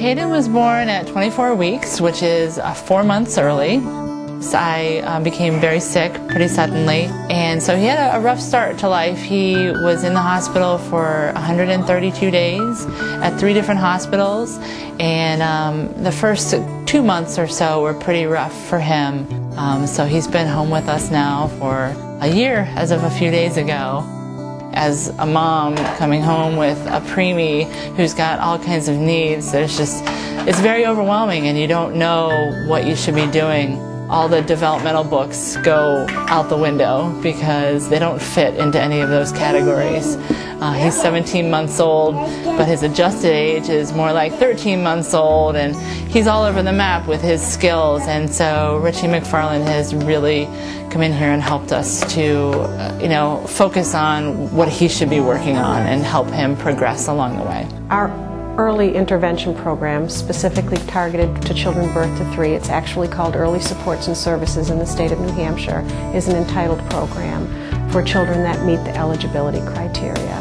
Cayden was born at 24 weeks, which is 4 months early. I became very sick pretty suddenly, and so he had a rough start to life. He was in the hospital for 132 days at 3 different hospitals, and the first 2 months or so were pretty rough for him. So he's been home with us now for a year as of a few days ago. As a mom coming home with a preemie who's got all kinds of needs, it's very overwhelming, and you don't know what you should be doing. All the developmental books go out the window because they don't fit into any of those categories. He's 17 months old, but his adjusted age is more like 13 months old, and he's all over the map with his skills. And so Richie McFarland has really come in here and helped us to, focus on what he should be working on and help him progress along the way. Our early intervention program, specifically targeted to children birth to 3, it's actually called Early Supports and Services in the state of New Hampshire, is an entitled program for children that meet the eligibility criteria.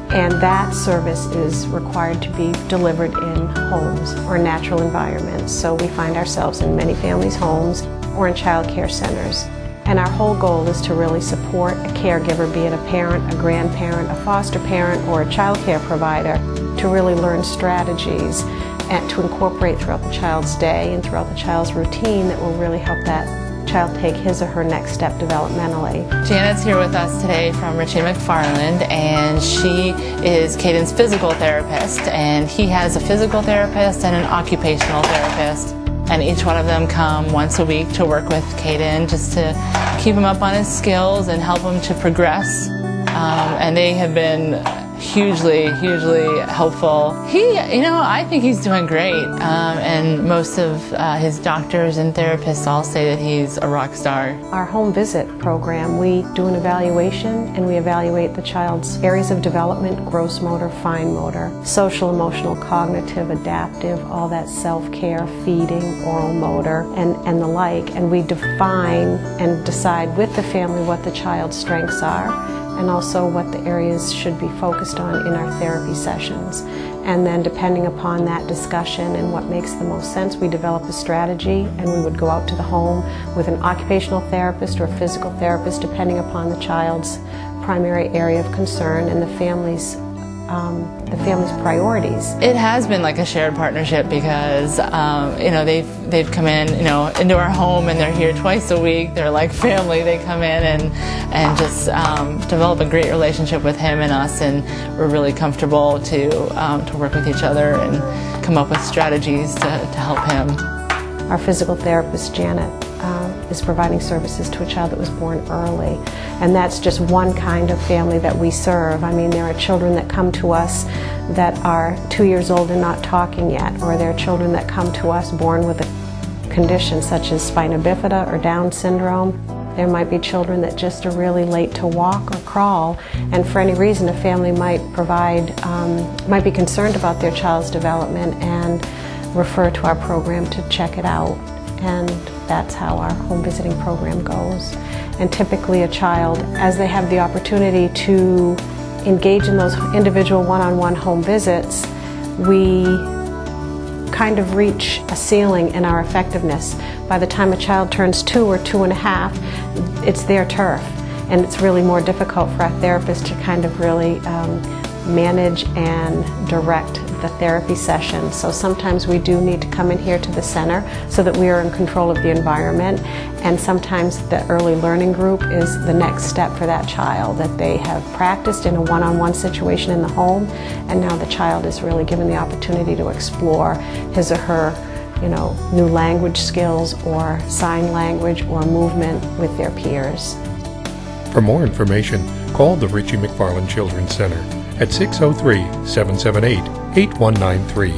And that service is required to be delivered in homes or natural environments. So we find ourselves in many families' homes or in child care centers. And our whole goal is to really support a caregiver, be it a parent, a grandparent, a foster parent, or a child care provider, to really learn strategies and to incorporate throughout the child's day and throughout the child's routine that will really help that child take his or her next step developmentally. Janet's here with us today from Richie McFarland, and she is Cayden's physical therapist, and he has a physical therapist and an occupational therapist. And each one of them come once a week to work with Cayden just to keep him up on his skills and help him to progress. And they have been hugely helpful. I think he's doing great. And most of his doctors and therapists all say that he's a rock star. Our home visit program, we do an evaluation and we evaluate the child's areas of development: gross motor, fine motor, social, emotional, cognitive, adaptive, all that self-care, feeding, oral motor, and the like. And we define and decide with the family what the child's strengths are, and also what the areas should be focused on in our therapy sessions. And then depending upon that discussion and what makes the most sense, we develop a strategy, and we would go out to the home with an occupational therapist or a physical therapist, depending upon the child's primary area of concern and the family's priorities. It has been like a shared partnership because they've come in into our home, and they're here twice a week. They're like family. They come in and just develop a great relationship with him and us, and we're really comfortable to work with each other and come up with strategies to help him. Our physical therapist, Janet, is providing services to a child that was born early. And that's just one kind of family that we serve. I mean, there are children that come to us that are 2 years old and not talking yet, or there are children that come to us born with a condition such as spina bifida or Down syndrome. There might be children that just are really late to walk or crawl, and for any reason a family might be concerned about their child's development and refer to our program to check it out. And that's how our home visiting program goes. And typically a child, as they have the opportunity to engage in those individual one-on-one home visits, we kind of reach a ceiling in our effectiveness. By the time a child turns 2 or 2.5, it's their turf, and it's really more difficult for our therapists to kind of really manage and direct the therapy session. So sometimes we do need to come in here to the center so that we are in control of the environment, and sometimes the early learning group is the next step for that child, that they have practiced in a one-on-one situation in the home, and now the child is really given the opportunity to explore his or her new language skills or sign language or movement with their peers. For more information, call the Richie McFarland Children's Center at 603-778-8193.